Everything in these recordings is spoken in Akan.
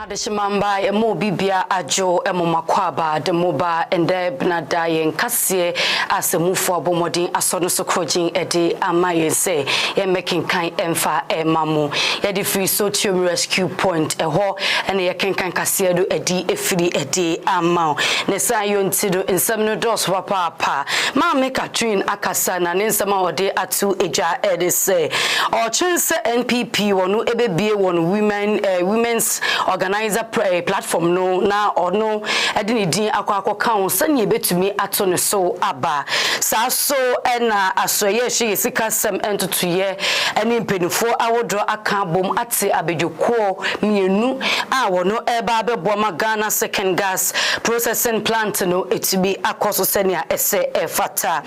The Shimamba, a mo bibia ajo, a momakwaba, the moba, and the Bnadayan Cassie, as a move for Bomodin, a son of Socrojin, a day, a maye say, a making kind emfa, a mamu, a the free social rescue point, a ho, and a can Cassiedo, a d, a free, a day, a mau. Nesayon Tido in some dos wapa, ma make a train, a casana, and in some or day at 2 eja, edi say, or chance NPP, one who ever be one women's organization. Platform no na or no edini din akwa kan sanye betumi ato ne so aba sa so na asoye hye sikasem entotoye ene mpenifo awodro aka bom ate abedwoko mienu a wono eba abebo magana second gas processing plant no etumi akoso senia ese efata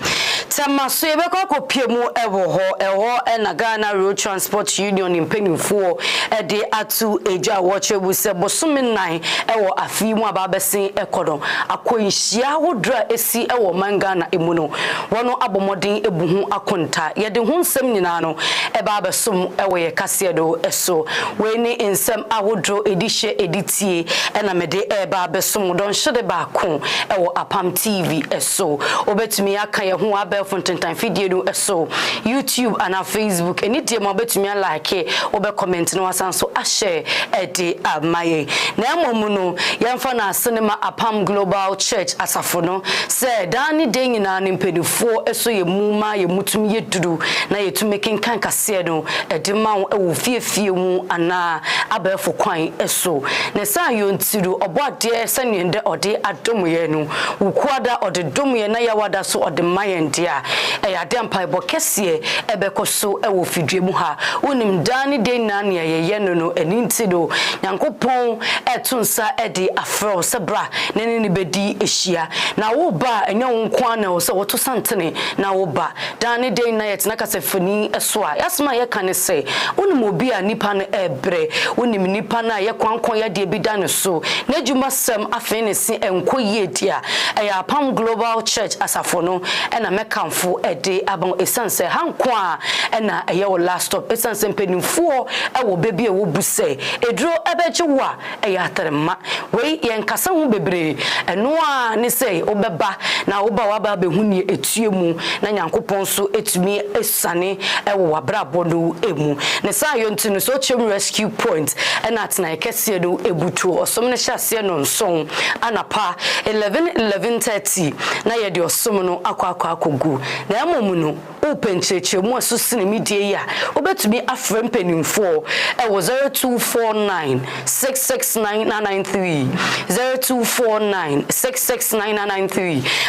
tamaso ebekọ kopiemu ewo na Ghana Road Transport Union mpenifo ede atu eja wochebu se bosome nan ewo afimu ababesin ekodo akoyihia wodra esi ewo mangana emuno wono abomodin ebuhu akonta yede hu nsem nyina no eba abesom ewo ye kasedo eso we ni nsem awodro edihye editie ena mede eba abesom don hyede ba ko ewo Apam TV eso obetumi aka ye hu abel fontentan video do eso YouTube and Facebook eni die mo betumi like obe comment no wasanso a share edi amaye na momuno yemfa na cinema Apam Global Church asafo no say dani de nyina ne mpedifo eso ye muma ye mutum ye dudu na ye to making kan kase no edima wo fiefie mu ana abefo kwan eso na sa yontiru obode sanwende ode adomoye no ukwada ode domoye na yawada so ode mayende a eyade ampaibo kese ebekoso ewo fidwe mu ha wonim dani de na ne ye no enintido nyankopon etunsa edi afro sebra nene ni bedi ehia na wo ba enya wonkwa na wo se woto santene na wo ba dani de na yet na kasefani eso a yasma ye kan se wonim obi a nipa no ebre wonim nipa na ye kwankon ye de bi da ne so na djuma sem afen ne si enkoye dia eya Apam Global Church asafo no ena mekamfo edi abon esanse hankwa ena eye wo last stop esanse mpenimfo ewo bebi ewo buse edro ebeje wa eya terema we yenkasa hu bebre eno a ne sei obeba na oba waba behuni etuemu na nyankopon so etumi esane ewo wabrabo no emu ne sa yonti no so chem rescue point ena tena ekese do ebutu osom ne hyase no nson anapa 11:30 na ye de osom no akwa akogu na emomu no openchechemu asusine midie ya obetumi afrem penimfo ewo 0249 66993 0249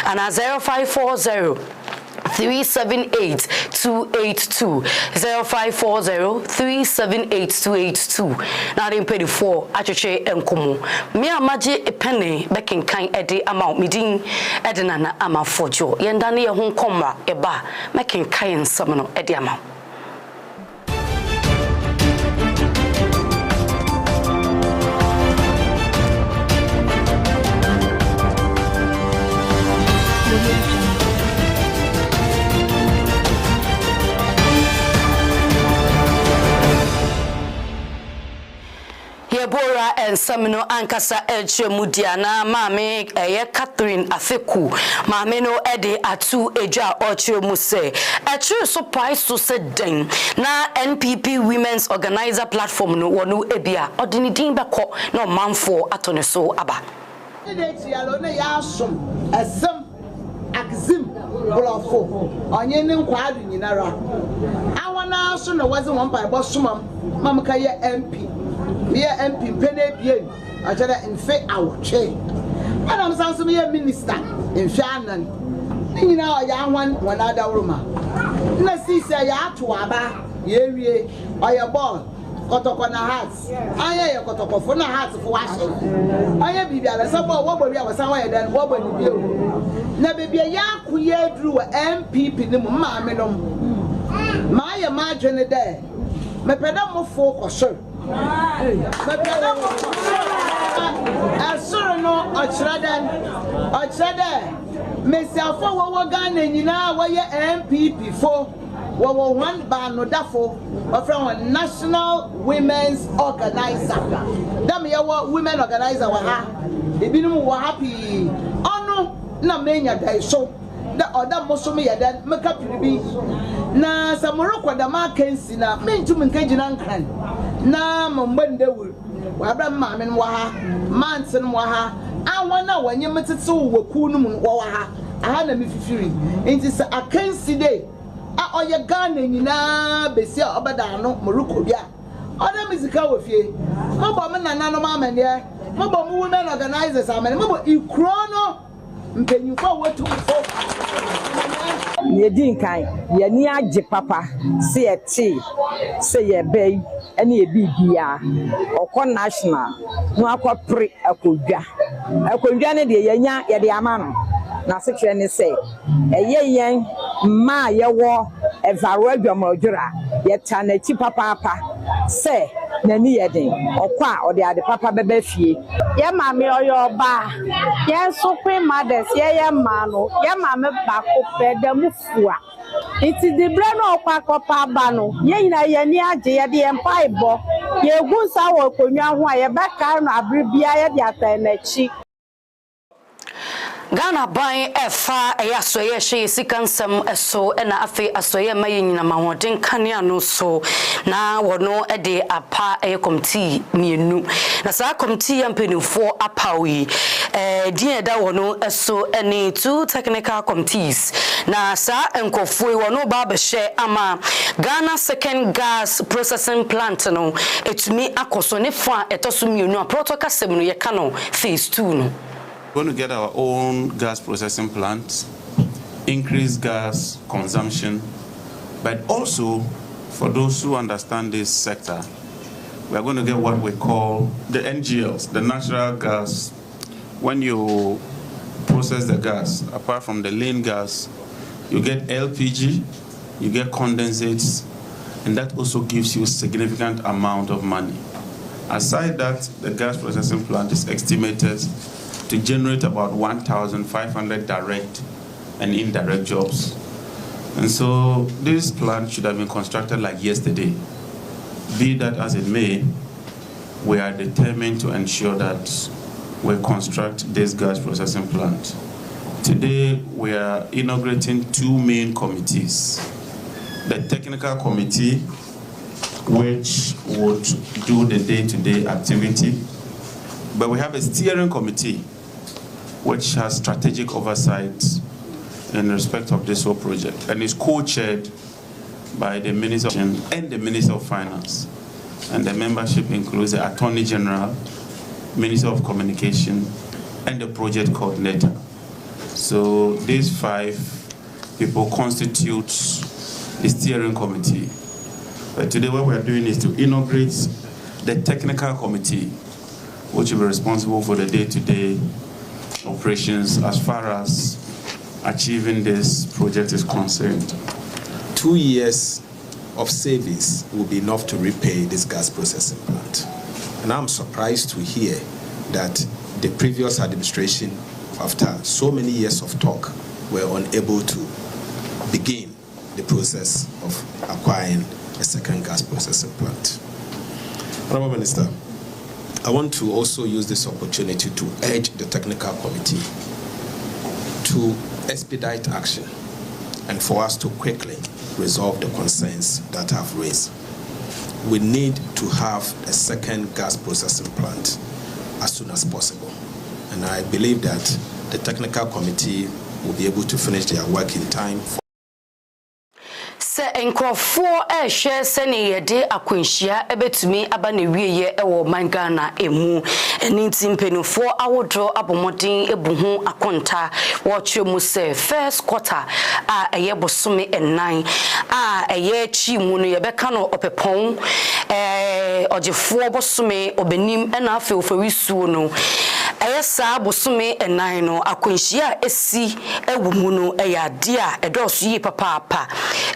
and 0540 378-282 0540-378-282 na dem pedi 4 acheche enkomo me amaje epene bekenkan ede ama midin ede nana ama Fordjour yenda ne ye ho nkoma eba mekenkan nsam no ede ama Bora and Samino Ankasa Elche Mudiana, Mame, Catherine Afeku, Mameno Ede Atu Eja Ocho Muse. A true surprise to said ding. Na NPP Women's Organizer Platform no wonu ebia, ordini bako no manfo atoneso aba. Akzim blofo onye ne nkwadu nyinara awana so no wazi won pai bosomam mamka ye MP me MP pene bie ajara nfe awotwe anam sanso me minister nfe anan nyina ya hwan wana dawruma na sisi ya ato aba ye wie oye ball kotoko na hats anya ye kotoko fo na hats fo washe anya bibia so bo wo bia wasan wa ye dan wo bo ni bio na bibia ya kuye dru MPP ni mu maame no ma ye ma dwene de me peda mo fo ko so Asoro no ochraden mesiafo wo Ghana nyina wo ye MPP fo wo one bano dafo from National Women's Organizer. Dam ye wo women organizer wa ha ebinum wo happy ono na menya dai so da oda moso me yeda meka piribi na samorokwa da makensi na mentum nkagina nkran na mbande wu wabra maame no wa ha manse no wa ha awana wanye metete wo ku no mu wa ha aha na mefifiri enti sa akensi de a oye Ghana nyina besi a obeda no moroko bia oda mizika wo fie mabo me nana no mamane mabo mu women organizers amane mabo ikro no mpenyufa wotu fo yedi nkan ye ni agye papa se ye ti se ye bay ene ye bibia okọ national no akọ akodwa ne de ye nya ye de ama no na se twe ne se eye yen ma ye wo evaro adwamodwura ye ta na chi papa se na ni ye den okọ a ode ade papa beba fie ye mame oyo ba ye so queen mothers ye ma no ye mame ba ko peda mufua iti di breno okwa kopa ba no ye nyina ye ni age ye de empa ibo ye gunsa wo konwa ho a ye beka no abribia ye de atanechi Ghana ban efa eyasoye hye sikansam eso na afi asoye maye nyina mahoden kanea no so na wono de apa committee mienu na sa committee yampenufo apawi din eda wono eso ene two technical committees na sa enkofo wono ba behye ama Ghana second gas processing plant no etumi akoso ne fa etoso mienu a protocol sem no ye ka no phase 2 no. We're going to get our own gas processing plants, increase gas consumption, but also for those who understand this sector, we are going to get what we call the NGLs, the natural gas. When you process the gas, apart from the lean gas, you get LPG, you get condensates, and that also gives you a significant amount of money. Aside that, the gas processing plant is estimated to generate about 1,500 direct and indirect jobs. And so this plant should have been constructed like yesterday. Be that as it may, we are determined to ensure that we construct this gas processing plant. Today, we are inaugurating two main committees. The technical committee, which would do the day-to-day activity, but we have a steering committee which has strategic oversight in respect of this whole project and is co-chaired by the Minister and the Minister of Finance. And the membership includes the Attorney General, Minister of Communication, and the project coordinator. So these 5 people constitute the steering committee. But today what we are doing is to inaugurate the technical committee, which will be responsible for the day-to-day operations as far as achieving this project is concerned. 2 years of savings will be enough to repay this gas processing plant. And I'm surprised to hear that the previous administration, after so many years of talk, were unable to begin the process of acquiring a second gas processing plant. Honourable Minister, I want to also use this opportunity to urge the technical committee to expedite action and for us to quickly resolve the concerns that have raised. We need to have a second gas processing plant as soon as possible. And I believe that the technical committee will be able to finish their work in time. Se enkrofo ehwe se ne yede akwanhia ebetumi aba na wieye ewo mangana emu eni timpenufo awodro abomodin ebuhu akonta wo twemu se first quarter a eye bosome enan a eye chi mu no yebeka no opepon ogefo bosome obenim ena afi ofawisuo no eye sa bosome enan no akwanhia esi ewo mu no eyade a edoso yi papa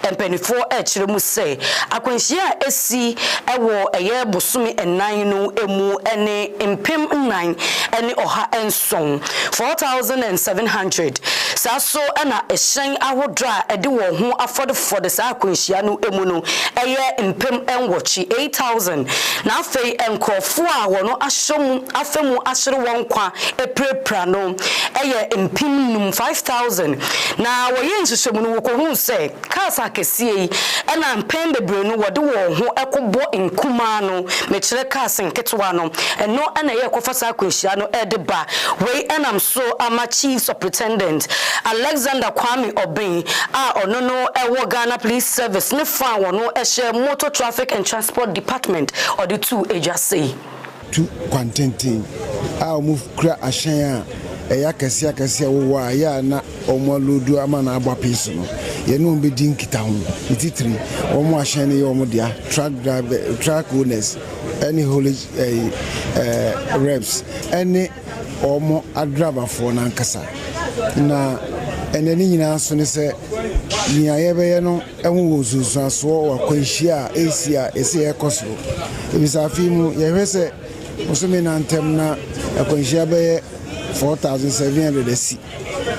empanifo ekire mu se akwanhia esi ewo eye bosome enan no emu ene mpem nnan ene oha enson 4700 saso na ehyen ahodra ede wo ho afodefode sa akwanhia no emu no eye mpem enwochi 8000 na afei enkrofo a wono ahyomu afemu ahyere won kwa eprepra no eye mpem num 5000 na woye nhyehyemu no wokohu se kasa akesie na mpem bebre no wode wo ho ekobo nkuma no mekire kasa nketwa no eno na ye kofasa akwanhia no ede ba we enam so ama chief superintendent Alexander Kwame Obin a ono no ewo Ghana Police Service ne fa wono ehye Motor Traffic and Transport Department or the two agency to quantity a move kra ahyen a eya kase wo ya na omo lodu ama na agba piece no ye no be din kita ho ititiri omo ahyen ye omo dia truck driver truck owners any haulage reps any omo adraba for na nkasa na eneni nyina so ne se nia ye be no enwo ozuzu so wa kwanhia asia ese ye koso ebisafi mu ye hwese osome na ntem na akwanhia be 4700 esi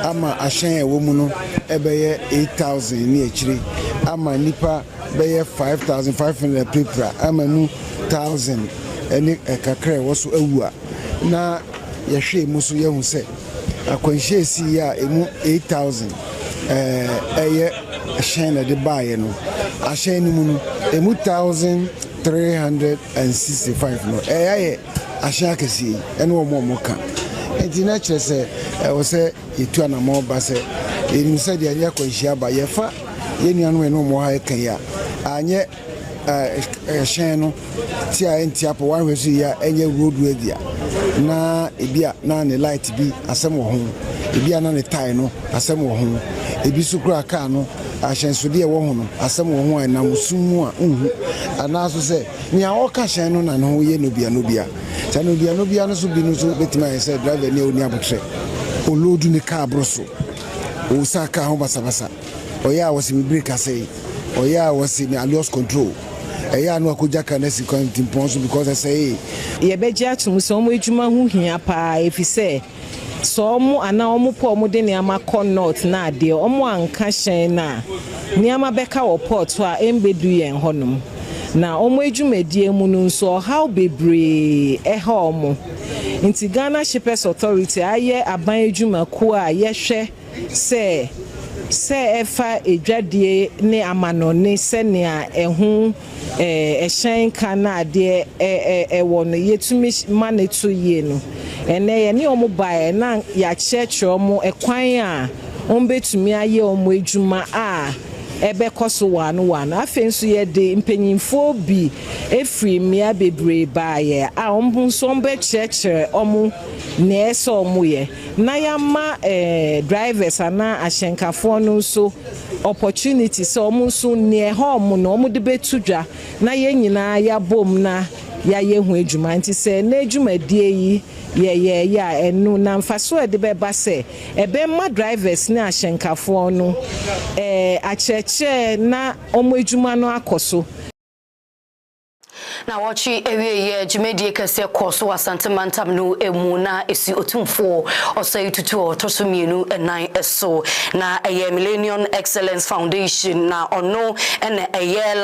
ama ahyen ewo mu no ebe 8000 ni ekire ama nipa be 5500 prepra ama nu 1000 eni kakra wo so awua na ye hwe mu so ye hu se akwanhia si ya emu 8000 eye ahyen na de baye no ahyen ni mu no emu 1365 no eye ahyen akesi ene wo mo ka enti na kire se wo se etu anamo ba se eni se de ya akwanhia ba ye fa ye nuanu ene mo ha kan ya anye ahyen no ti a enti apo wan hwesu ya enye roadway dia na ebia na ne light bi asem wo ho ebia na ne tie no asem wo ho ebi sukura aka no ahyensude wo ho no asem wo ho na musumu a unhu anaso se nia wo ka hyen no na ne ho ye no bia ta no bia no so bi no so betima ye se driver ne oni abotre olodu ne car broso o saka ho basabasa oya wo se mi brake asei oya wo se mi alios control eya no akoja kanesi kwanti ponso because I say ye beji atum so mo ejuma hu hia pa efise so mo ana omo po mo de niama connot na ade omo anka hyen na niama beka wo port a embedu yen honom na omo ejumedie mu no so how bebre eha omo nti Ghana Shippers Authority aye aban ejuma ku a ye hwe se efa edwadie ne amano ne senia ehu ehyen kana de ewo no yetumi maneto ye no ene ye ne omo bae na ya cheche omo ekwan a ombetumi aye omo ejuma a ebe koso wanu afenso ye de mpanyimfo bi efri mia bebre bae a ombunso ombe cheche omo na ese omo ye na ya ma drivers ana ahyenkafo no so opportunity so omo so ne home no omo de betudwa na ye nyina ya bom na ya ye hu ejuma nti se na ejuma die yi ye ya enu na mfaso de beba se ebe ma drivers na ahyenkafo no acheche na omo ejuma no akoso na wachi ewie jimedie kase koso asante mantam no emu na esi otumfo osai tutu otosomienu enan eso na Millennium Excellence Foundation na ono ene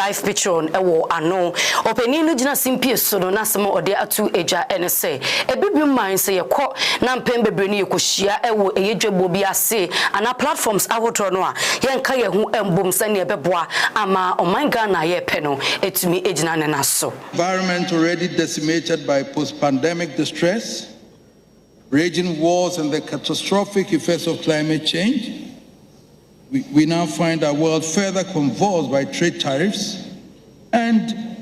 life patron ewo ano openi no gina simpie so no na sema ode atu eja ene se ebibi man se yekọ na mpembebre ne yekohia ewo dwebo bi ase ana platforms awotro no a yenka ye hu embom sane ebeboa ama oman Ghana ye pe no etumi ejina ne naso. Environment already decimated by post-pandemic distress, raging wars and the catastrophic effects of climate change, we now find our world further convulsed by trade tariffs and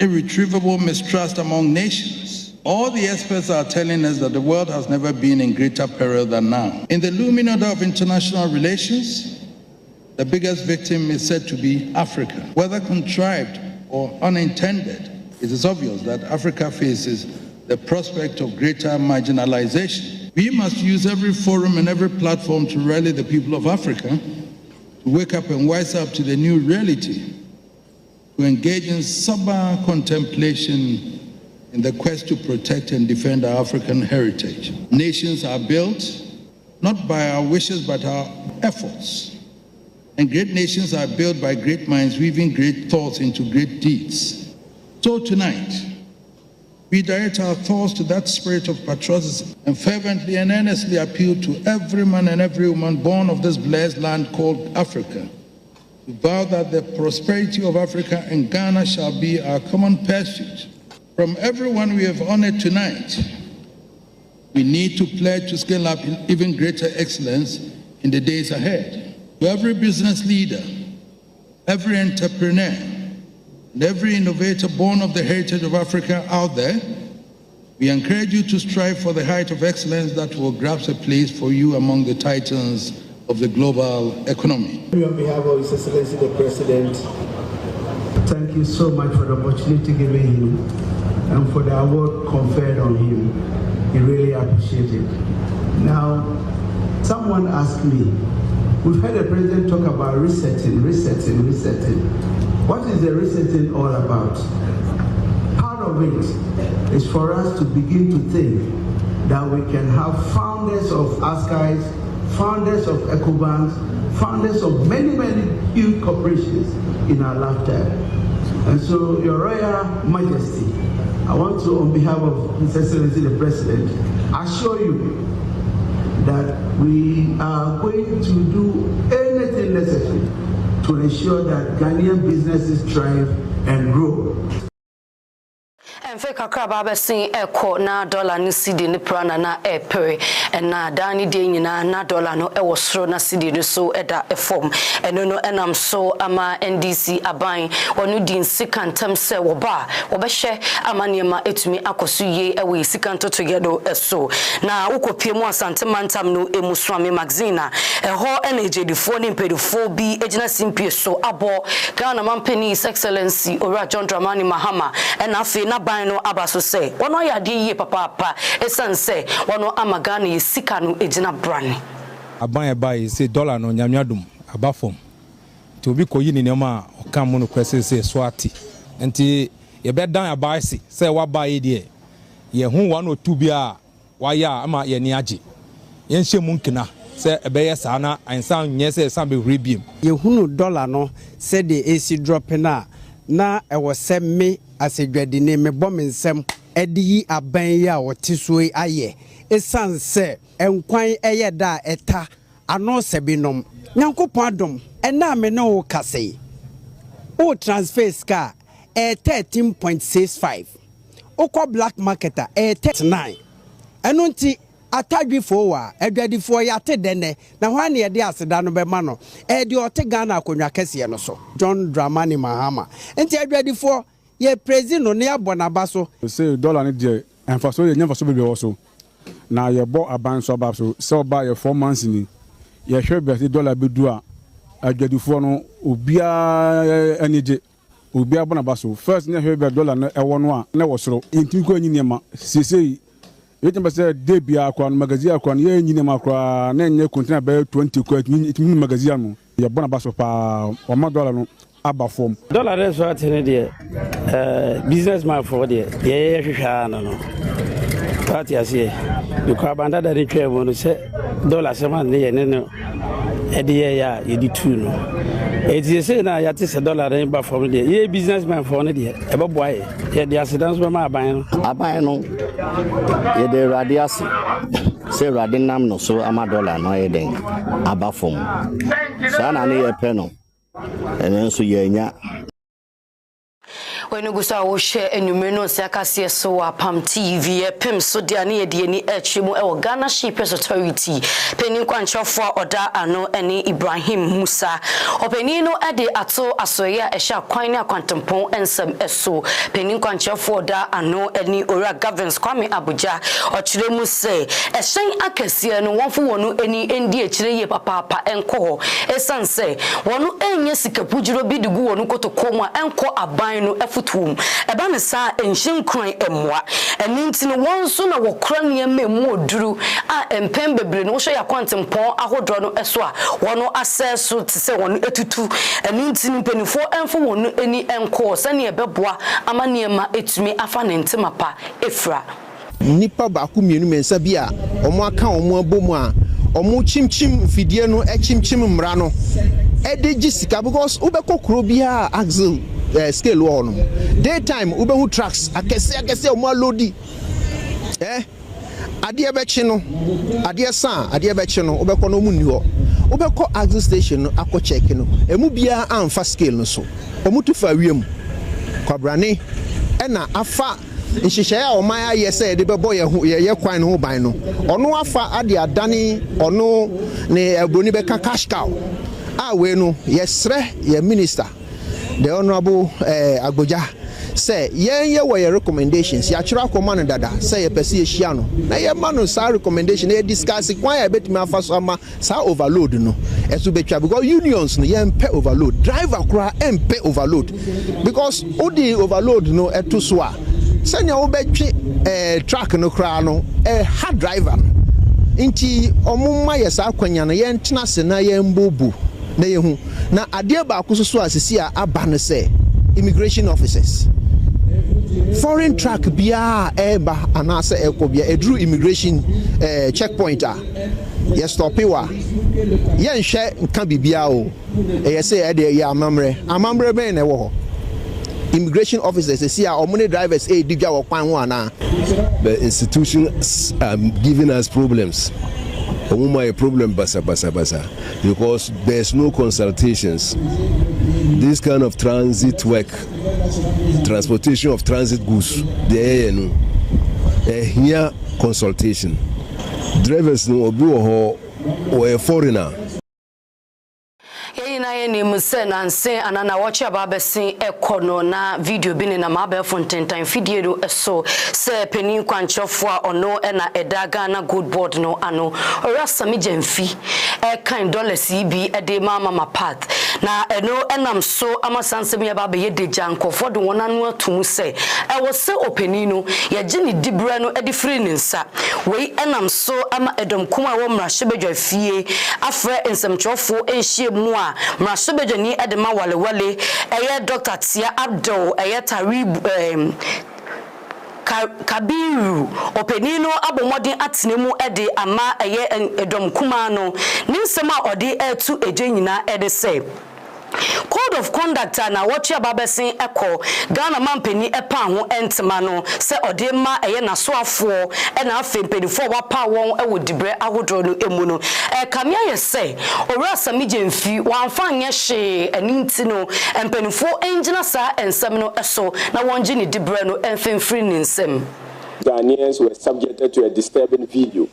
irretrievable mistrust among nations. All the experts are telling us that the world has never been in greater peril than now. In the looming order of international relations, the biggest victim is said to be Africa. Whether contrived or unintended, it is obvious that Africa faces the prospect of greater marginalization. We must use every forum and every platform to rally the people of Africa to wake up and wise up to the new reality, to engage in sober contemplation in the quest to protect and defend our African heritage. Nations are built not by our wishes but our efforts. And great nations are built by great minds weaving great thoughts into great deeds. So tonight, we direct our thoughts to that spirit of patriotism and fervently and earnestly appeal to every man and every woman born of this blessed land called Africa to vow that the prosperity of Africa and Ghana shall be our common pursuit. From everyone we have honored tonight, we need to pledge to scale up in even greater excellence in the days ahead. To every business leader, every entrepreneur, and every innovator born of the heritage of Africa out there, we encourage you to strive for the height of excellence that will grasp a place for you among the titans of the global economy. On behalf of His Excellency the President, thank you so much for the opportunity given him and for the award conferred on him. He really appreciates it. Now, someone asked me, we've heard the President talk about resetting. What is the resetting all about? Part of it is for us to begin to think that we can have founders of ASCIs, founders of EcoBanks, founders of many huge corporations in our lifetime. And so, Your Royal Majesty, I want to, on behalf of His Excellency the President, assure you that we are going to do anything necessary to ensure that Ghanaian businesses thrive and grow. Feka kraba besin eko na dollar ni cedi ni prana na epere na dani de nyina na dollar no ewo soro na cedi no so eda efom eno no enam so ama NDC aban wonu din sikantam se wo ba wo be hye amanema etumi akoso ye ewe sikanto togedo eso na ukopie mu asante mantam no emuswame magazine eho enejedifo ni mpedifo bi ejina simpie so abo Ghana Mampani His Excellency Ora John Dramani Mahama na afi na ban no abaso say wono yade ye papa esan say wono amagana ye sika no ejina brane aban eba say dollar no nyamyadum abafom to obi koyi ni nema okam no kwese say swati enti ye bedan abai say wa ba ye de ye hu 102 bia wa ya ama ye ni age ye nhye mu nkina say ebeye sa na ansan nye say san be rebiem ye hunu dollar no say the AC drop na ewo se me asedwade ne me bɔ me nsɛm ɛde yi aban ya wɔte so ayɛ esan sɛ enkwan ɛyɛ da ɛta ano sɛ binom nyankopɔn adom ɛna me ne wo kase o transfer ska 13.65 okɔ black market 39 ɛno nti atadwifo wa adwadifo ya te dene na hwa ne yɛde aseda no bɛma no ɛde ɔte Ghana akonwa kɛseɛ no so John Dramani Mahama nti adwadifo ye prezi no ne abonaba so say dollar ne de enfaso ye nyafaso bebe wo so na ye bo aban so ba so se oba ye 4 months ni ye hwe be dollar bedu a adwadifo no obia anije obia bonaba so first ne hwe be dollar no ewo no a na wo soro enti ko anyi nema sesei ye tamba se de bia akwa no magazine akwa no ye anyi nema akwa na enye container be 20 ko enti magazine no ye bonaba so pa o ma dollar no abafom dollar is what in the businessman for the hwehwa no what you say the kwabanda da retwe mo no say dollar seman ne ne no e de ya ye di tu no e di say na ya te say dollar in ba for the ye businessman for ne de e ba boy ye de accidents be ma aban no ye de radiasi say radinam no so ama dollar no ye den abafom sana ne ye pe no and so yenya when you go wo share enumero Sikapa so Apam TV pem so dia ne ye ni etwemu e Ghana Shippers Authority penin kwanchofo oda ano ene Ibrahim Musa openi no e de ato asoya e sha kwan ne akwantampon ensem eso penin kwanchofo oda ano ene Ora Governs Kwame Abuja o kire mu se e hyen akase no wonfo wonu eni endi e kire ye papa enko esan se wonu enye sikapujiro bidigu wonu kotokoma enko aban no afutuum eba ne sa enhye nkran emmoa eni nti no won so na wokra ne memu oduru a empem bebre no hwe yakwantempon ahodro no eso a wono aseso te se wono etutu eni nti no mpanifo emfo wono eni enko se ne ebeboa amaniema etumi afa ne ntemapa efra nipa ba ku mienu mensa bia omo aka omo abomu a omo chimchim fidie no chimchim mra no edeji sika because ubeko kro bia axle scale wo no daytime ubehu trucks akese omo loadi ade bechi no ade san ade bechi no ubeko no mu ni ho ubeko axle station no akọ check no emu bia amfa scale no so omo tu fa wiem kwabrane na afa nhihye a oman aye say de bebo ye kwan no ban no ono afa ade adane ono ne abroni beka cash cow we no yesre ye minister the honorable Agboja say ye were your recommendations ya chira akoma no dada say ye pese ye hia no na ye ma no sa recommendation e discuss kwan ya betimi afa so ama sa overload no esu betwa because unions no ye mpe overload driver kura mpe overload because odi overload no eto so a senya wo betwe truck no kura no hard driver inti omumma ye sa kwanya no ye ntena se na ye mbobu na ye hu na ade ba akuso asisi a aba no say immigration officers foreign truck bia eba anase ekobia edru immigration checkpoint a ye stop wa ye nhwe nka bibia o ye say e de ye amamre ben na wo immigration officers see our money drivers digwa wo kwan ho ana the institutions are giving us problems. A problem basa because there's no consultations. This kind of transit work, transportation of transit goods, there no here consultation. Drivers no obi or a foreigner. Na ye ni muse na nse anana wachi ababesi ekono na video bini na mabe fontentan video do eso se penin kwanchofo a ono na edaga na good board no ano orasa mi jemfi kind dollars bi ede mama mapat na eno enam so amasanse mi ababe ye deja nkofo do wonanu atum se wo se openi no ye gini dibre no ede free nsa we enam so ama edom kuma wo mrahye bedwa fie afre ensemchofo enhie mu a Mrasubejani edema wale Dr. Tia Abdul Tarib Kabiru openino abomodin atenemu ede ama edom kuma no ninsema ode etu ejenyina ede se Code of conduct na watch ababesin eko Ghana mampeni epa ho entema no se ode ma na soafo na afempenifo wapa won ewo dibre ahodro no emu no kamia ye se orasa mijemfi wanfa nye hye aninti no empenifo engina sa ensem no eso na wonje ni dibre no enfemfri ni nsem. Ghanaians were subjected to a disturbing video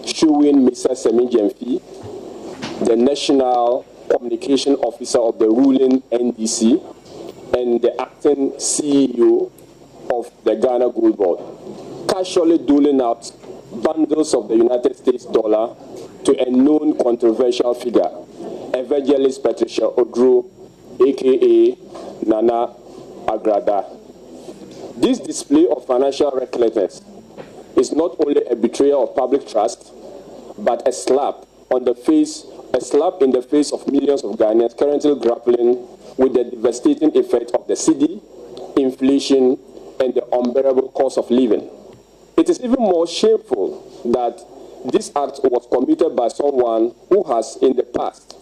showing Mr. Semijemfi, the national communication officer of the ruling NDC and the acting CEO of the Ghana Gold Board, casually doling out bundles of the United States dollar to a known controversial figure, Evangelist Patricia Odro, aka Nana Agrada. This display of financial recklessness is not only a betrayal of public trust, but a slap in the face of millions of Ghanaians currently grappling with the devastating effect of the cedi, inflation, and the unbearable cost of living. It is even more shameful that this act was committed by someone who has in the past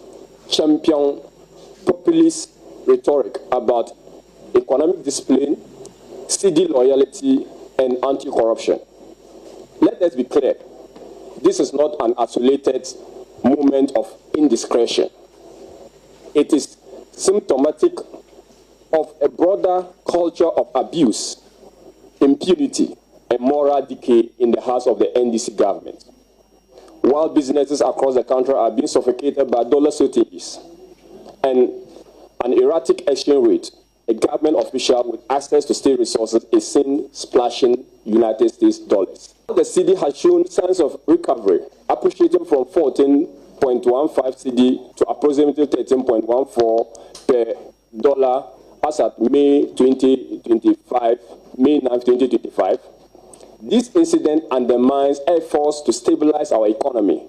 championed populist rhetoric about economic discipline, cedi loyalty, and anti-corruption. Let us be clear, this is not an isolated moment of indiscretion. It is symptomatic of a broader culture of abuse, impunity, and moral decay in the hands of the NDC government. While businesses across the country are being suffocated by dollar shortages and an erratic exchange rate, a government official with access to state resources is seen splashing United States dollars. The cedi has shown signs of recovery, appreciating from 14.15 cedi to approximately 13.14 per dollar as at May 9, 2025, this incident undermines efforts to stabilize our economy.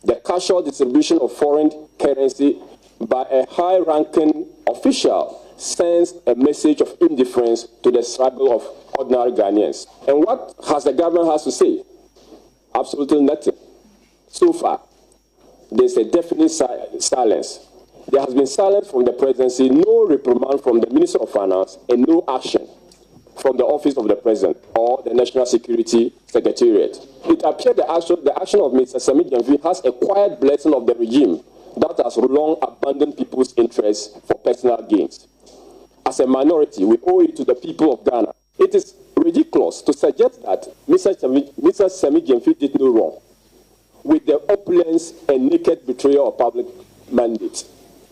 The casual distribution of foreign currency by a high-ranking official sends a message of indifference to the struggle of ordinary Ghanaians. And what has the government has to say? Absolutely nothing. So far, there's a definite silence. There has been silence from the presidency, no reprimand from the Minister of Finance, and no action from the Office of the President or the National Security Secretariat. It appears the action of Mr. Sami Gyamfi has a quiet blessing of the regime that has long abandoned people's interests for personal gains. As a minority, we owe it to the people of Ghana. It is ridiculous to suggest that Mr. Sami Gyamfi did no wrong with the opulence and naked betrayal of public mandate.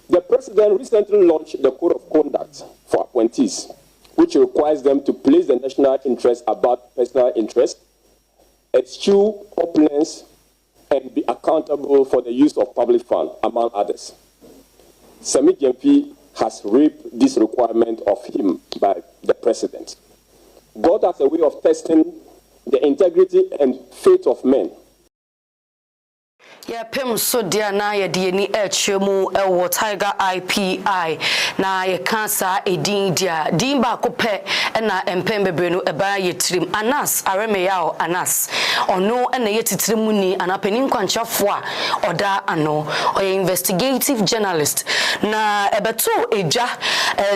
The President recently launched the Code of Conduct for appointees, which requires them to place the national interest above personal interest, eschew opulence, and be accountable for the use of public funds, among others. Sami Gyamfi has reaped this requirement of him by the President. God has a way of testing the integrity and faith of men. Ya pem so dia na ye de ni echemu ewo Tiger IPI na ye kansa edin dia din ba ko pe na empem bebre no eba ye trim Anas Aremeyao Anas ono na ye titrimu ni anapeni nkwanchafo a oda ano oye investigative journalist na ebeto eja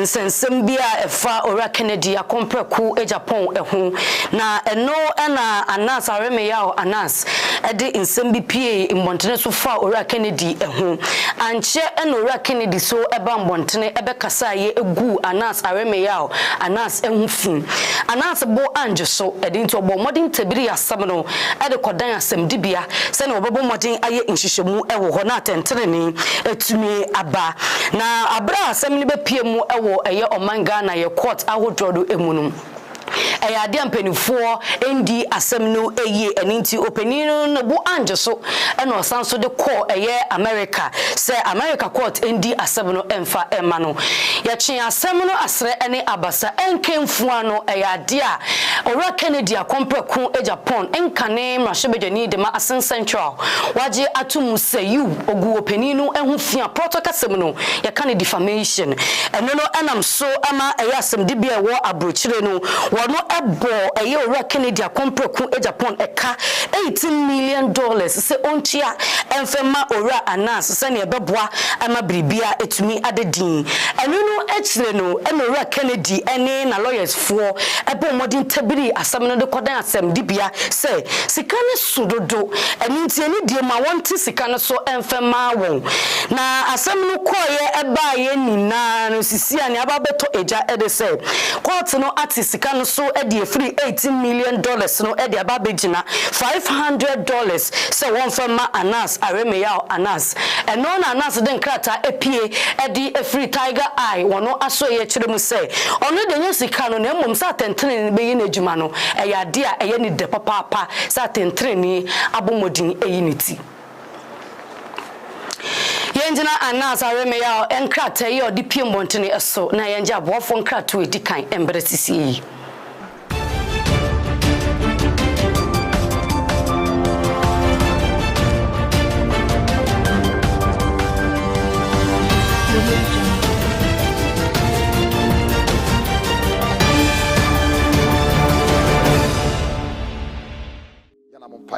nsensem bia efa ora Kennedy akompreku Japan ehu na eno na Anas Aremeyao Anas ede nsem bi pie Montene so fa ora Kennedy ehu anche eno ora Kennedy so eba Montene ebe kasa ye egu Anas Aremeyao Anas ehu fin Anas bo anje so edi nto bo modern tabiri asam no ede kodan asam dibia se na obebo modern aye nhihwemu ewo ho na tentrene etumi aba na abra asam ni be pie mu ewo eye omanga na ye court ahodrodo emunum ade ampanifo ndi asem no eye eninti openino no bu anje so eno sanso de call eye America say America court ndi asem no emfa ema no ya twen asem no asre ene abasa enkemfu ano ade a ora Kennedy akompreku Japan enkane mrashebedani de ma Asen Central waje atumu sayu ogu openino ehu fia protocol asem no ya kan defamation eno no enam so ama eye asem de bia wo abrochire no wono ebo eye ora Kennedy akompreku Japan eka $18 million se ontia enfema ora Anas se ne beboa ama bribia etumi adedin eno no echire no ora Kennedy ene na lawyers for ebo modern tabiri asam no de kodan asam dibia se sikane sudodo eninti eni die ma wonti sikane so enfema won na asam no koye eba ye nina no sisia ne ababeto eja ede se court no ati sikane so ede free $18 million no ede ababegina $500 se won fema Anas Aremeyao Anas eno na Anas den krata epie ede free Tiger Eye wono aso ye kiremu se ono de nyesika no na mmom sa tentrene be yi na adwuma no ade a eye ni de papa sa tentrene abomodin eyiniti yenjina Anas Aremeyao enkrata ye odi pie montene eso na yenja abofo nkrata edi kan embresisi yi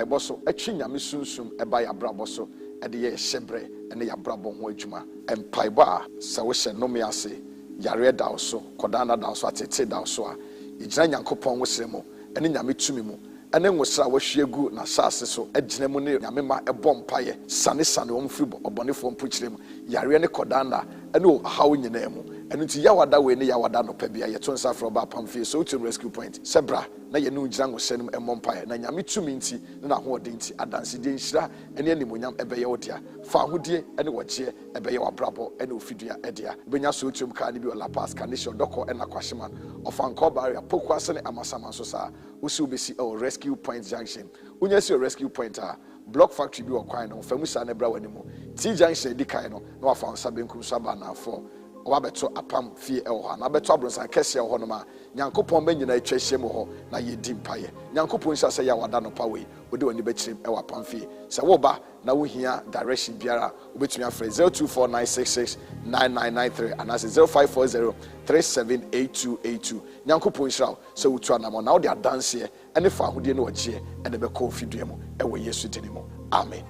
Boso, a chinyami sunsum, a by a braboso, and the shebre, and the abrabo wajuma, and paiba, sawisha no mease, yare dauso, kodana dauso, atete dausoa, Ijanya copon was semo, and in Yamitumimu, and then was Sawashiegu, Nasaso, a genemone, Yamima, a bomb pie, sunny sun, fribo, or boniform preaching, Yariane kodana, and oh, how in your name. And into Yawada way near Yawada no pebia, your tons from Apam field, so to rescue point. Sebra, na ye no jango send him a mompire, na yamitu minti, na ho dinti, a dancy dinshra, and any munyam ebeodia, Fahudi, and what ye, ebeo brabo, and Ophidia edia, Benya sutum carnibio la pass, canisho doko, and aquashiman, of Ancobaria, Pokwasan, and Massaman Sosa, Usubisi or rescue point junction. Unyasi rescue pointer. Block factory bi okwai no famusa ne bra wanimo T junction di kai no na wa fa sabenkum saba na for owabeto apam fie ewo na beto abronsan kese ewo no ma nyankopon be nyina atwa hye mu ho na yedi mpaye nyankopon hya se ya wada no pawe odi wani be kyerem ewo apam fie se wo ba na wo hia direction biara obetumi afre 0249669993 anase 0540378282 nyankopon hya se wutu anamo na wo de adanse ene fa ahodie no wakie ene be ko fidue mu ewo Yesu dinimo amen.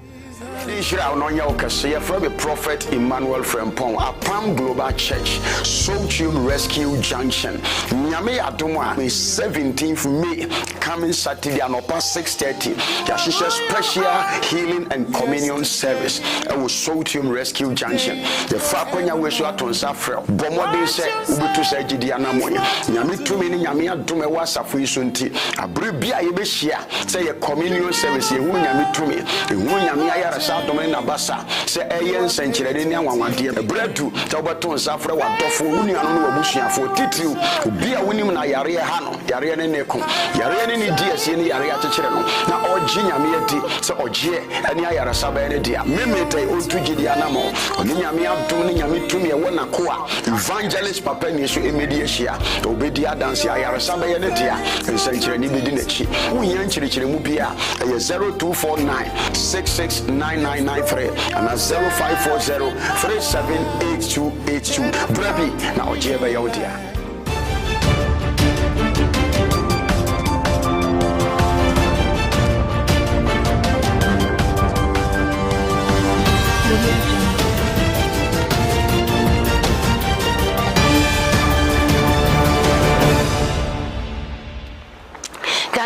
Israel no nya okase from the prophet Emmanuel Frempong Apam Global Church Fordjour Rescue Junction nyame adom a 17th May coming Saturday anopa 6:30 yashisha special healing and communion service e wo Fordjour Rescue Junction the fakonya we so atonsa frɛ bomode se ubitu se gidi anamoye nyame tumi ni nyame adom e wasafo iso nti abere bia ye be hia se ye communion service ye hu nyame tumi e hu nyame ayarasa domene na basa se eyen senkyerede ni anwanwade ebredu ta obeton safre wadofo unianu no wabusuafo titriu obia wonim na yare ha no yare ne neko yare ne ni die ni yare akyekere no na ogi nyame adi se ogie ani ayarasa ba ne dia memete ontugidi anamo oni nyame adom ni nyame tumi e wona ko a evangelist papa ni so emediatia obedi adanse ayarasa ba ne dia senkyere ni bedi nachi wohia nkyerechire mu bia e 0249669993 and 0540378282 Brabi na ojieba yodia.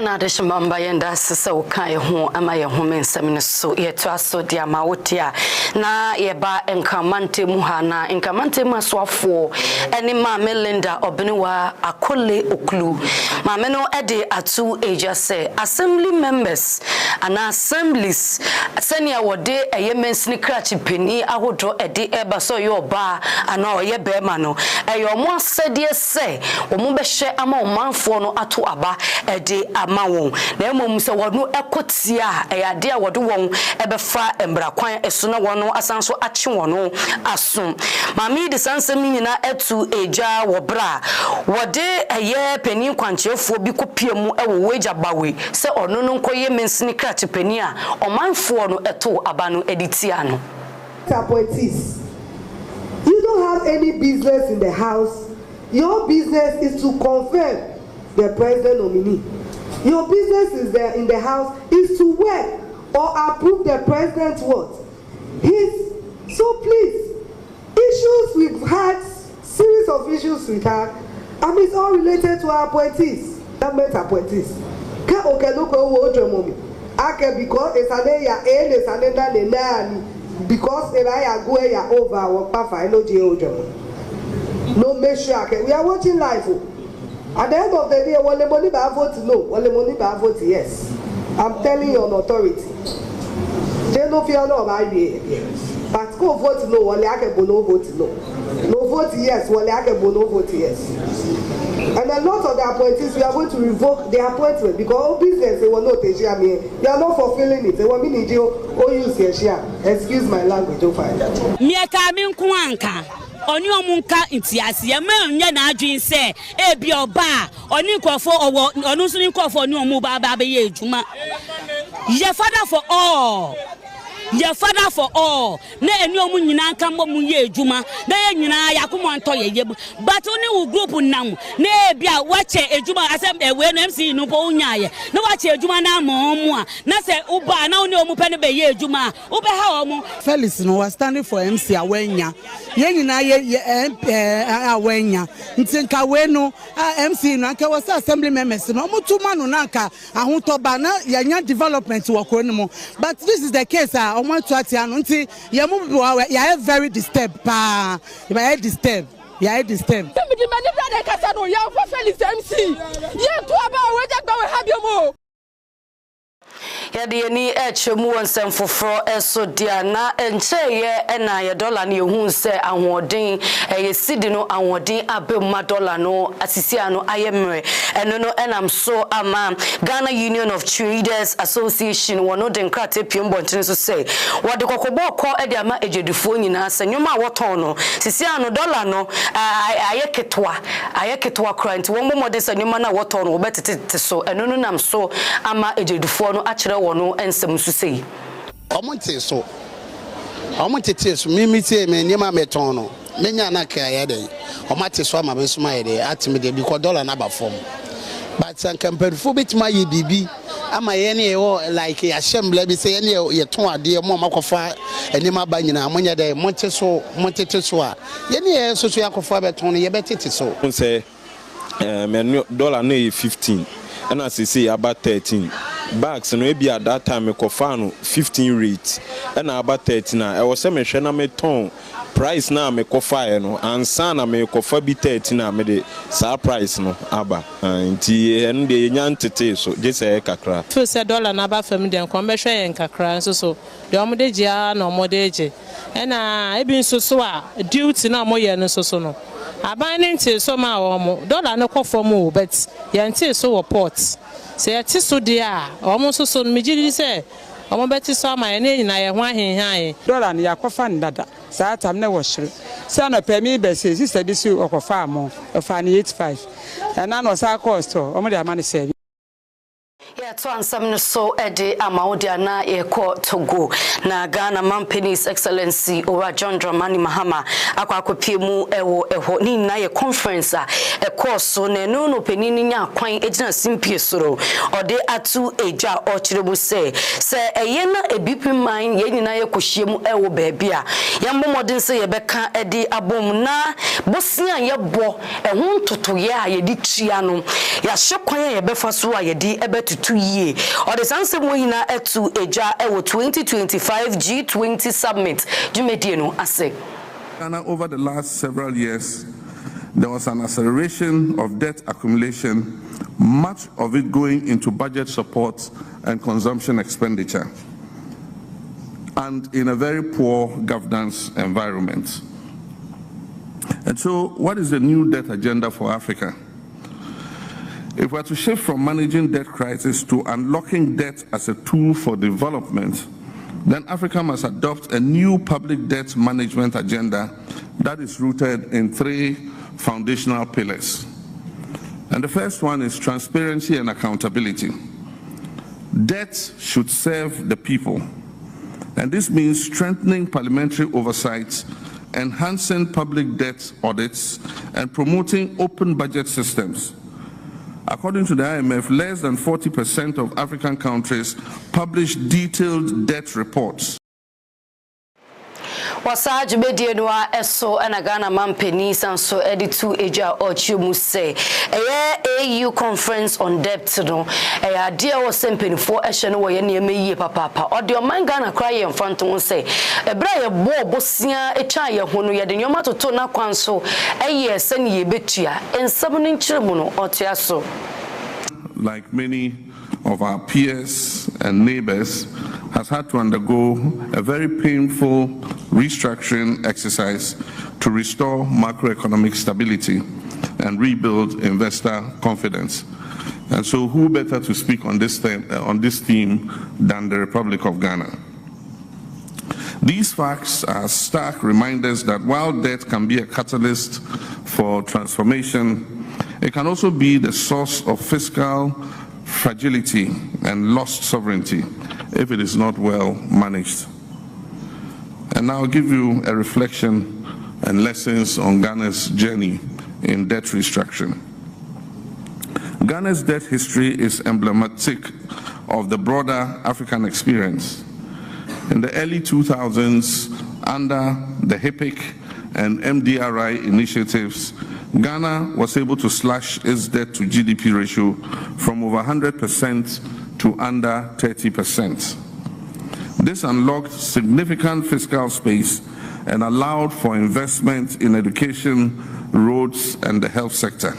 na de shimamba yenda sisa ukan ho ama ye ho mensam ne so ye to aso dia ma wotia na ye ba enkamante mu ha na enkamante mu asoafo eni ma Melinda Obeniwa akole oklu ma me no e de atu eja se assembly members ana assemblies senia wode eye mensini krachi peni ahodo ede eba so ye oba ana oye be ma no eyo mo asede se omo be hye ama omanfo no ato aba ede ama won na emom se wono ekotia eyade a wode won ebefa embrakwan eso na wono asanso ache wono aso mami de sansem nyina etu eja wobra wode eye peni kwanchefo bi kopiemu ewo weja bawe se ono no nkoye mensini krachi peni a omanfo no eto aba no editia no appointees. You don't have any business in the house. Your business is to confirm the president nominee. Your business is there in the house is to work or approve the president's what? So please, issues we've had, series of issues we've had, and it's all related to our appointees. Government appointees. Because it's because if I go over or no make sure we are watching live. At the end of the day, when the money by vote no, when the money by vote yes. I'm telling you on authority. They no fear no by but go vote no, when I can no vote no. No vote yes, when I can no vote yes. And a lot of the appointees we are going to revoke their appointment because all business they will not take share me. They are not fulfilling it. They want me to use their share. Excuse my language, don't find that. Oni omunka ntiase me nya na adwin se e bi oba oni nkofo owo onu so nkofo ni omu ba ba ye adwuma ye father for all ye father for all na eni omu nyina nka mo mu ye adwuma na ye nyina yakomo nto ye but oni wo group nam na e bia wache adwuma asem we no MC no po unyaye na wache adwuma na amomu a na se uba na oni omu pe ne be ye adwuma ube ha omu Felix no was standing for MC awenya ye nyina ye awenya ntinka we no MC no anka was assembly members no omutuma no nanka ahotoba na yanya development wako no mo but this is the case I want to atia no nti ye mu ya very disturbed pa ya disturbed ya disturbed me di mani brother kasa no ya for Felix MC ye to aba we jagba we habio mo Yadi ni chemu nsem foforo eso dia na encheye na ye dollar ni ehun se ahoden ye sidi no ahoden abema dollar no asisia no ayemre eno no enam so ama Ghana Union of Traders Association wono den krate piembontin so say wode kokobo ko e dia ma ejedufo nyina se nyoma woton no sisia no dollar no ayeketwa krant wo momode se nyoma na woton no betete so eno no nam so ama ejedufo no akere wono ensem su sei omonte so mimi tie me niam meton no menya na ka ya dey omate so ama besuma ya dey atime dey because dollar na ba form but san kampanfo betima ye bibi ama ye ne like ya shembla bi say ye ne ye ton ade mo makofa enima ba nyina amonya dey monte so a ye ne ye so yakofa beton ye betete so say me dollar no 15 and as say about 13 bags no be at that time me kofa no 15 rate and about 13 I was say me hwe na me ton price na me kofa no ansa na me kofa bi 13 na me de sa price no aba nti en de nyantete so je say kakra feel say dollar na ba fam de kon be hwe yen kakra so de omode gia na omode je na e bi nso a duty na moye no so no aban nti so ma omo dollar no kofa mu but yenti so wo port say ati so dia omo so no mejiri say omo beti so ama ye nyina ye ho ahenhan dollar no yakofa ndada saa tam na wo hire say na pemi be say sister bi so okofa amo ofa ni 85 na no sa cost omo de amane say yeah, to ansam no so ede amaudia na eko Togo na Ghana Companies Excellency Ora John Dramani Mahama akwakopie mu eho ni na ye conference a so na no penini nya kwan ejina simpie soro ode atu eja ochiremu se eye na ebipi man ye nyina ye kohie mu baabi a ye mmomodin se ye beka ede abom na bosia ye bo eho ntotoye a ye di tua no ya hwekwan ye befa so a ye di ebetutu ye or the sansem wohina etu eja 2025 G20 summit jumedie no ase Ghana. Over the last several years there was an acceleration of debt accumulation, much of it going into budget support and consumption expenditure, and in a very poor governance environment. And so what is the new debt agenda for Africa? If we're to shift from managing debt crisis to unlocking debt as a tool for development, then Africa must adopt a new public debt management agenda that is rooted in 3 foundational pillars. And the first one is transparency and accountability. Debt should serve the people, and this means strengthening parliamentary oversight, enhancing public debt audits, and promoting open budget systems. According to the IMF, less than 40% of African countries publish detailed debt reports. Wasaj medienwa eso na Ghana Companies and so editu eja ochimu say AU conference on debt no dia wo sempenifo ehye no wo ye ne meyi papa odio man Ghana cry in front on say ebra ye bosia etwa ye ho no ye de nyoma toto na kwanso se ne ye betua ensam no nchiremu no otia so. Like many of our peers and neighbors, has had to undergo a very painful restructuring exercise to restore macroeconomic stability and rebuild investor confidence. And so who better to speak on this theme than the Republic of Ghana? These facts are stark reminders that while debt can be a catalyst for transformation, it can also be the source of fiscal fragility and lost sovereignty if it is not well managed. And now I'll give you a reflection and lessons on Ghana's journey in debt restructuring. Ghana's debt history is emblematic of the broader African experience. In the early 2000s, under the HIPIC and MDRI initiatives, Ghana was able to slash its debt to GDP ratio from over 100% to under 30%. This unlocked significant fiscal space and allowed for investment in education, roads, and the health sector.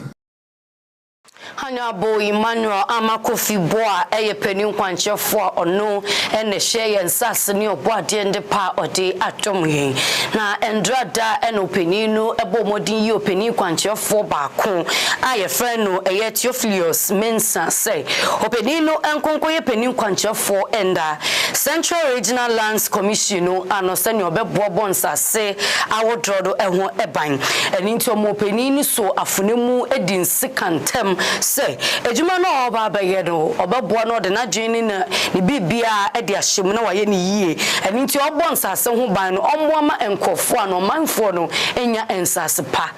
Emmanuel Amakofi Boa eye penin kwanche fo ono ene hye ye nsase ne oboade nde pa ode atom yin na endrada ene openin no ebo modin yi openin kwanche fo baako aye frɛ no eye Theophilus Mensa say openin no enkonko ye penin kwanche fo enda Central Regional Lands Commission no ano se ne obebo bonsase awodrodo eho eban eni nti omo openin ni so afunemu edin sikantem say ejuma no oba abaye no obeboa no de na dwene na ni bibia e de ahyem na waye ni yie eni nti obbo nsase ho ban no ommoa ma enkofo ano manfo no enya ensase pa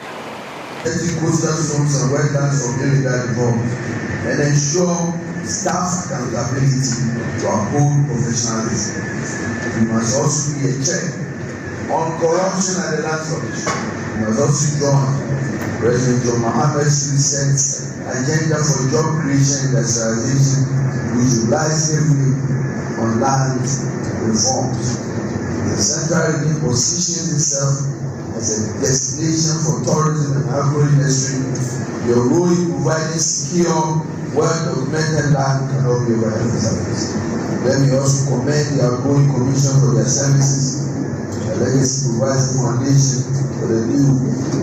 coastal zones and wetlands of illegal development and ensure staff accountability to uphold professionalism. We must also be a check on corruption at the land commission. We must also join President John Mohamed's recent agenda for job creation and industrialization, which relies heavily on land reforms. The central region positions itself as a destination for tourism and agro-industry. Your role in providing secure, well-documented land cannot be overemphasized. Let me also commend the outgoing commission for their services. The legacy provides the foundation for the new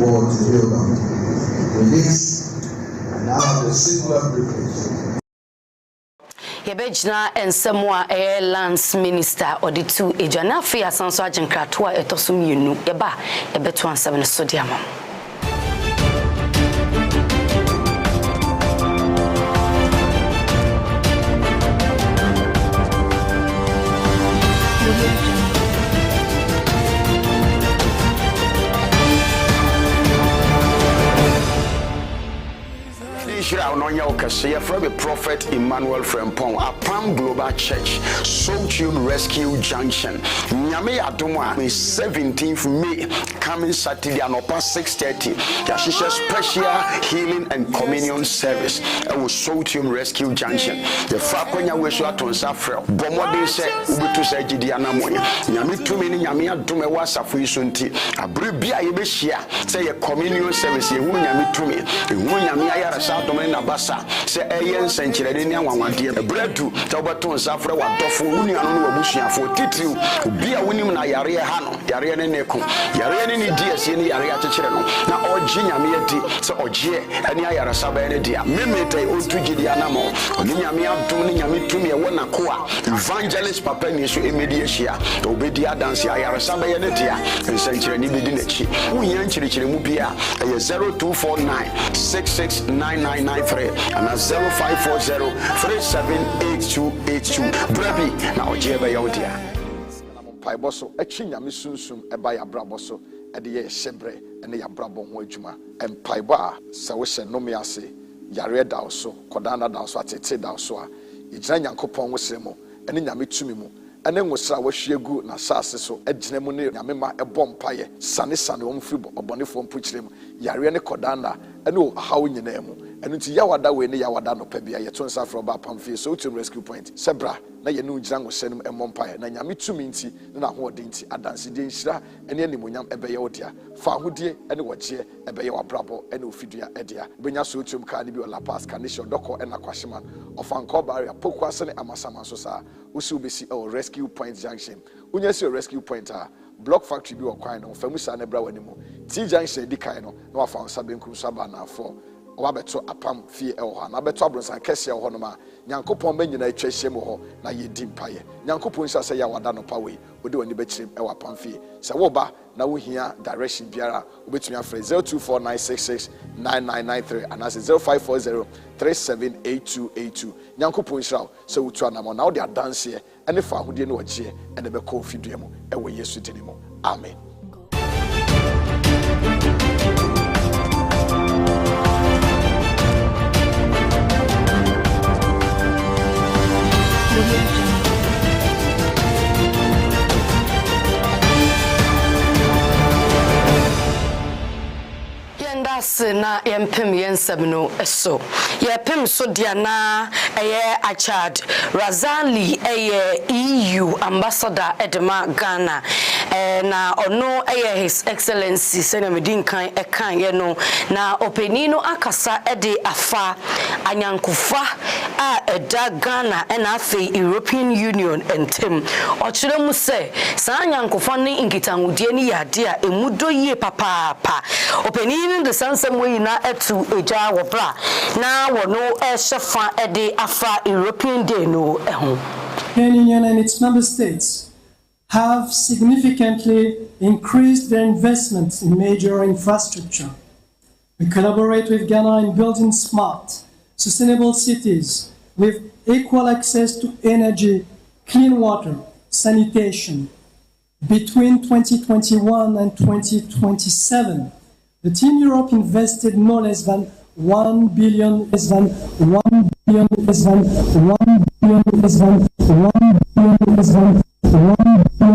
world to build on. With this, I now have the singular privilege. Yebejna ensemwa Lands Minister Oditu Ejana Fi asanso agenkrato etosum yenu yeba ebeto ansebe so diamam. From the Prophet Emmanuel Frempong, Apam Global Church, Fordjour Rescue Junction. Nyame Adoma, 17th May, coming Saturday and upon 6:30. Yashisha special healing and communion service. I was Fordjour Rescue Junction. The Frakonya Weswa Tonsafre, Bomode said, Ubutu said Gidianamoya. Nyame Tumini Nyame Adome was a free sunti. A bribia Yebeshia, say a communion service, you Nyame Tumi, you Nyame Ayarasa Domina Bassa. Say ayen senchire ne anwanwade bredu tabaton safra wa dofo wuni anu wa busia fo titiu bia wonim na yare ha no yare ne neko yare ne ni die sie ne yare akekere no na oji nyame adi se oje ane ayara saba ne dia memete otugidi anamo oni nyame adom ne nyame tumi e wona ko a evangelist papa ni so emediatia obedi adanse ayara saba ne dia senchire ni bedi na chi wunya nchirikire mu bia 0249669993 and 0540-378282. Brebi, now Jeba Yodia. Paiboso, a chinyami sunsum, a by a braboso, a de shebre, and a brabo wejuma, and Paiba, Sawesha Nomiase, Yare Dawso, Kodana Dawso, Ate Dawsoa, Ijanya Kopon Wesemo, and in Yamitumimu. And then was our shegu na sasso, a genemone, Yamema, a bompire, Sunny Sunny, Fibo, or Boniform Puchlim, Yariane Kodana, and oh, how in your name. And into Yawada way, Yawada no Pebia, Yatonsa from Apam so to rescue point. Sebra, na ye nu Jango send him a mompire, na Yamitu minti, na ho dinti, a dancing dinshra, and any munyam ebeotia, Fahudi, and what ye, a beyo brabo, and Ophidia edia. Benya sutum carnibu la pass, Canisho, Doko, and Aquashiman, of Ancobaria, Pokwasan, Amasama Sosa, Usubisi or rescue point junction. Unyasi rescue pointer. Block factory bi okwano famusa na bra wanimu T junction di kan no na wafa sabenku sabana for obabeto apam fie ho na beto abronsan kese ho no ma nyankopon banyina atwahye mu ho na yedi mpaye nyankopon sha se ya wada no pawe odi wani bekire e wapam fie se wo ba na wo hia direction biara obetumi afre 0249669993 and as 0540378282 nyankopon sha se wutu anamo na wo de adanse ene fa ahodie no wagie ene be ko fidua mu e wo Yesu dinimo amen. Asena yempem yensem no eso yepem so dia na eye Achad Razali eye EU ambassador Edema Ghana na ono eye His Excellency Senamedin kan ekan ye no na openino akasa ede afa anyankufa a eda Ghana na afi European Union entem ochire mu se sa anyankufa ne nkitangudie ni yade a emudo yie papa openino the sansem we na etu eja wo bra na wono shefa ede afa European Day no ehun. The European Union and its member states have significantly increased their investments in major infrastructure. We collaborate with Ghana in building smart, sustainable cities with equal access to energy, clean water, sanitation. Between 2021 and 2027, the Team Europe invested no less than 1 billion, The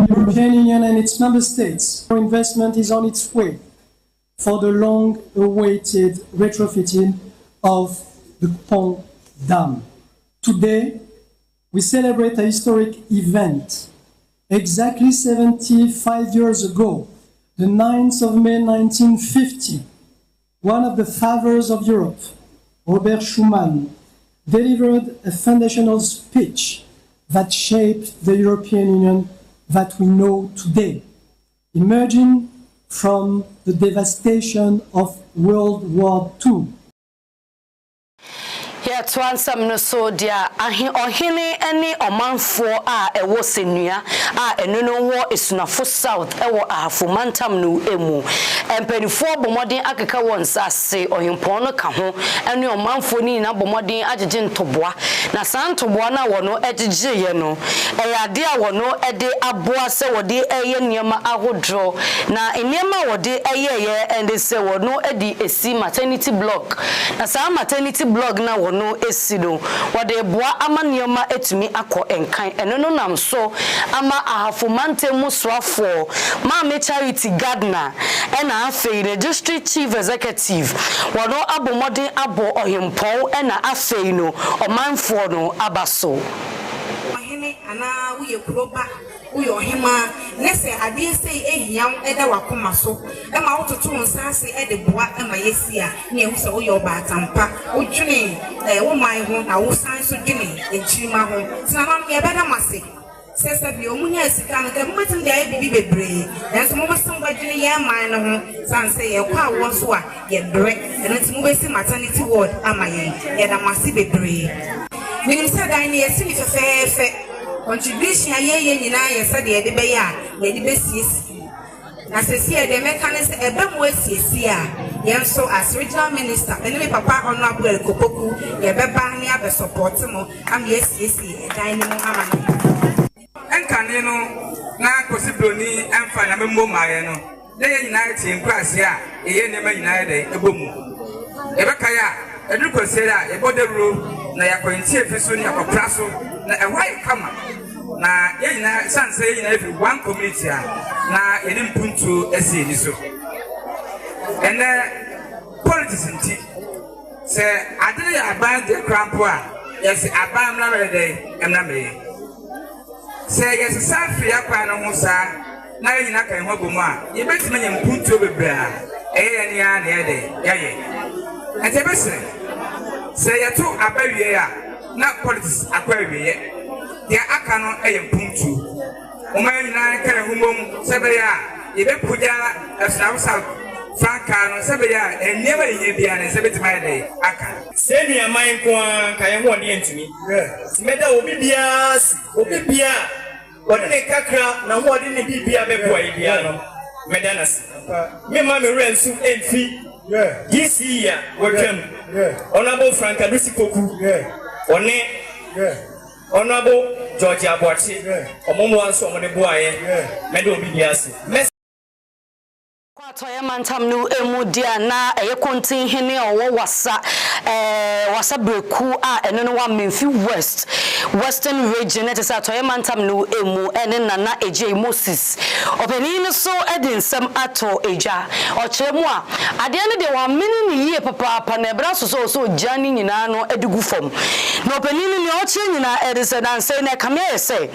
European Union and its member states, investment is on its way for the long-awaited retrofitting of the Apam Dam. Today, we celebrate a historic event. Exactly 75 years ago, the 9th of May 1950, one of the fathers of Europe, Robert Schuman, delivered a foundational speech that shaped the European Union that we know today, emerging from the devastation of World War II. Twansam no so dia ohene ene omanfo a ewo senua a eno no wo esunafo south ewo ahafo mantam no emu empanifo bomodin akeka wonsa se ohempon no ka ho ene omanfo ni na bomodin agege ntoboa na santoboa na wono egege ye no eyade a wono ede aboa se wode eye niema ahodro na niema wode eye ye ende se wono edi esi maternity block na sa maternity block na wono esido wade boa amanioma etumi akọ enkan eno no nam so ama ahafo mantemu soafo ma charity gardener ena afei the district chief executive wono abomodin abo ohempon ena afei no omanfo no abaso ohene ana uye kuroba uyo hima nese ade sei ehiam eda wakoma so e ma wototo nsase e de boa e ma yesia na ehu se uyo ba atampa udwene wo man ho na wo san so dwene enchirima ho tina ma me beda mase sese bi omunya sika no ke mmetim de ayi bibi bebre enso mo besim badwene ye man no ho san se ye kwa wo so a ye bre eno ti mo besi maternity ward ama ye da mase bebre minim se dan ne yesi ni fefefe contribution aye nyina ye se de be ya ye de besiesi na sesi e de mechanism e be mo esiesi a ye so as regional minister ene me papa honorable El Kopoku ye be ba ne abe support mo am esiesi e dan ni mo ama no enkane no na kosibroni emfa na memmo maye no de ye nyina ti nkwase a ye ne ma nyina de ebomu e be kaya edu kosera e bodero na yakwenti efiso ni akopraso na ehwai kama na yeyina sanse yeyina every one community na yeni mpuntu ese ni so ene politics nti se adene ya ban de crampo a yes aban na rede emna me se yes sanfri akwa no ho sa na yeyina kan ho bomu a yebetime nya mpuntu bebra eye ne ya na yede yaye ente bese se yeto abawie a na politics akwa wie dia aka no puntu oman na kare humom sebeya yebe puja afsausa franka no sebeya enema ye bia ne sebetima ye aka seni aman ko kan ye ho ne ntumi meda obi bia wode ne kakra na ho de ne bibia beboa bia no meda nasi me ma me rensu emfi this year wotwam honorable franka dusikoku one Honorable George Abuati, Omomo Anso Moneboye, Medo Bibiasi. Kwatoye mantam no emudia na kontin hene owo wasa breku eno no wa Memphis Western region it is atoye mantam no emu ene nana eje Moses openi no so edinsem ato eja ochremu ade ne de wa mini ni yie papa na ebra so jani nyina no edugu fom na openi ni oche nyina edise dan say na kame say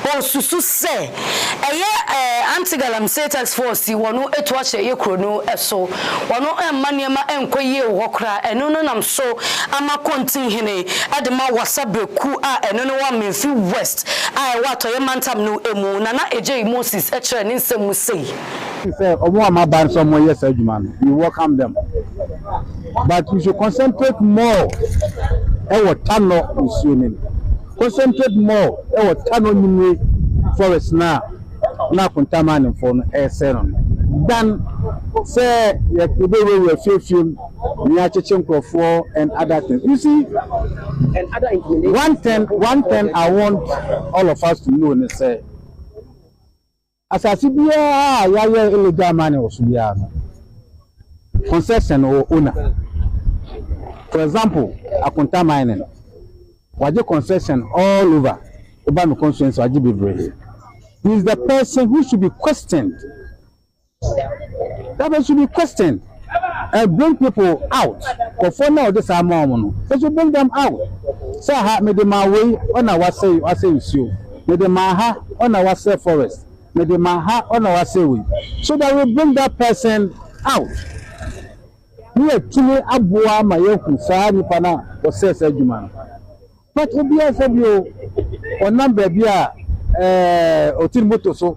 o susu say anti-galam tax force wono etu ye krono eso wono emaniema enkoye wokra eno no nam so ama kontin hene adema wasabreku eno no wa Memphis West wato ye mantam no emu nana eje Moses ekere ni nsemu sei say omo amaban so mo yes adwuma no we welcome them but we should concentrate more tano usunin concentrate more tano nyimwe forest na contaminant for serum then say we feel for and other things. You see, and other one thing I want all of us to know and say as I see illegal money was concession or owner. For example, a contaminant was concession all over Obama constituency or GB. He is the person who should be questioned. That person should be questioned and bring people out. For now, this are more. They should bring them out. So I made them away on our say, I say you. Made them on our say forest. Made them on our say we. So that we bring that person out. We actually abua my young son, Pana, or says a human. But Obia said you on number beer. Otimboto so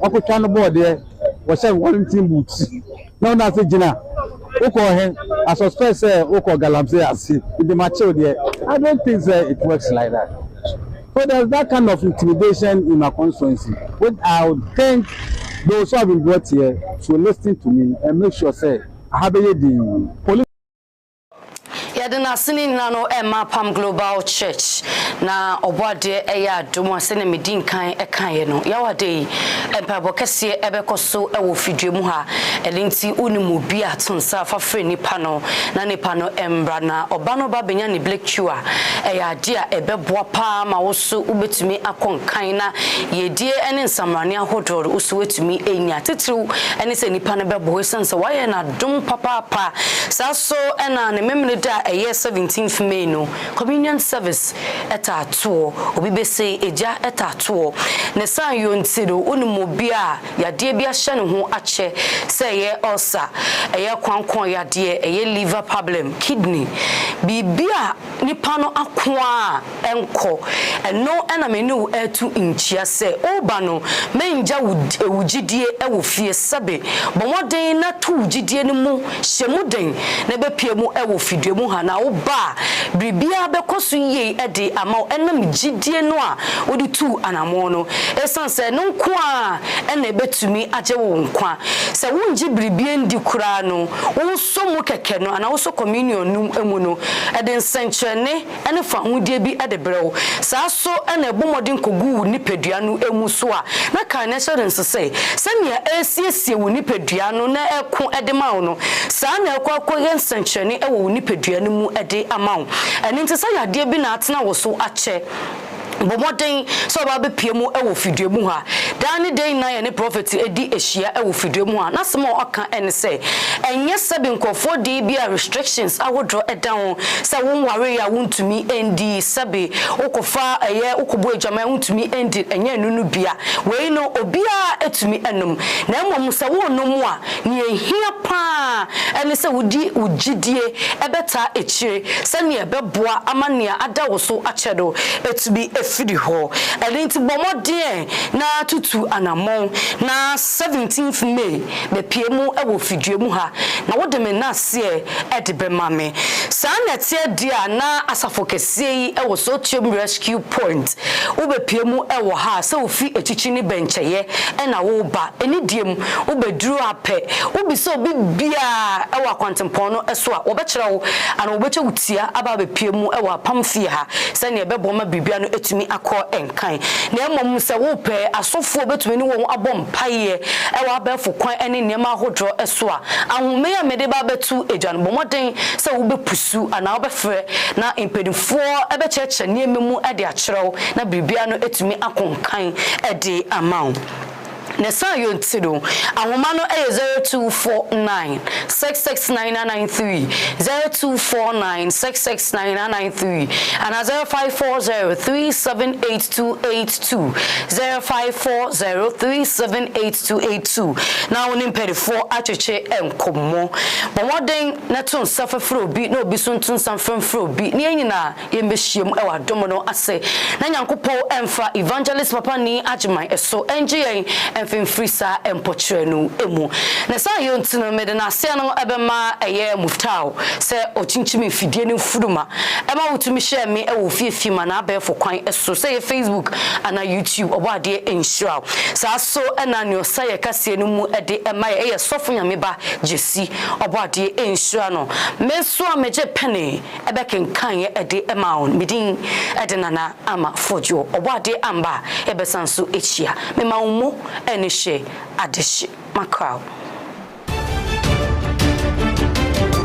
okutano board there was say one team boots no na say jina oko hen I suspect say oko galamse asi in the match there. I don't think it works like that. So there's that kind of intimidation in my constituency, which I would think those who have been brought here should listen to me and make sure say I have the police. Yadena sini nano Apam Global Church na obwade eya domo se na medin kan ekan no yawade empabo kese ebekoso ewo fidwemu ha elinti unimu bi atonsa fa frɛ nipa no na nipa no embra na obano ba benya ni black chua eya dia ebeboa pa ma woso ubetumi akonkan na yedie ene nsamrane ahodoro uso wetumi enya titru ene se nipa no bebo sense waye na dom papa saso ena ne memne da 17th May no communion service etato obi be say eja etato ne san yontiro unimu bia yade bia hye ne ho ache say ye ulcer eye kwankon yade eye liver problem kidney bibia nipa no akoa enko eno ena menu etu inchia say oba no menja wugidie ewo fie sabe bomoden na tu wugidie ne mu hyemuden na bepiemu ewo fidwemu ha na oba bribia bekoso ye ede ama enam gidie no a odi tu anamo no esanse no nko a ena betumi age wo nkwa se wonji bribia ndi kura no wonso mu keke no ana woso communion num emu no ede nsenchene ene fa hodie bi ede brew saa so ena ebomodin kogu nipadua no emu so a na kan na assurance say semia esiesie wo nipadua no na eko ede ma wo no saa na ekwa nsenchene ewo nipadua no mu ede amount and into say yade bi na atena wo so ache bomoden so ba be piemu ewo fidwemu ha dan day na ye ne prophet edi ehia ewo fidwemu ha na sema oka ene say enye sebi nkofo de bia restrictions awodro edan say won ware ya wontumi endi sebi okofa eye okobo adwama wontumi endi enye nunu bia we no obia etumi enum na emom say wonnom a ne ehia pa ene say wodi ugidie ebeta echire say ne ebeboa amania ada wo so achedo etumi fidi ho elinti bomodien na tutu anamon na 17th May be piemu ewo fidwemu ha na wodeme na se edebe mame sa na tie dia na asafokesie yi ewo Sotium Rescue Point wo be piemu ewo ha se ofi echichi ni bencheye na wo ba eni diem wo beduru ape wo bi so bibia ewa kwantempon no eso a obekere wo ana obeche wutia aba bepie mu ewa Apam fie ha se ne ebebo ma bibia no etumi akọ enkan na emom se wo pe asofo betumi ni wo abom paye ewa abefo kwan ene niam ahodro eso a ahome ya mede ba betu edwan bomoden se wo bepusu ana obefre na impedifo ebecheche niam mu ede akyerɛw na bibia no etumi akonkan ede amount Nessa Yontino, Ahumano A 0249 66993 0249 66993 and a 0540 378 0540 now in Pedifo Acheche and Komo. But what day Natun suffer through beat no bisun some from through beat Niana Yembishim or Domino Ase Nanyankupo Emfa Evangelist Papa Ni Ajimai so NGA and Frisa and Potrenu Emu. Nessa Yontino made an Asiano Ebema a year muftao, say Ochinchimi Fidian Fuduma. Emma to me share me a wolfie fimana bear for quite so say Facebook and a YouTube or what dear ensure. So and annual say Cassianu a day and my air softening meba Jessie or what dear ensure no. Mesua Major Penny a back in Kanye a day amount meeting at Nana Ama Fordjour or what dear Amba Ebesansu Echia. Me maumo and Addition, my crowd.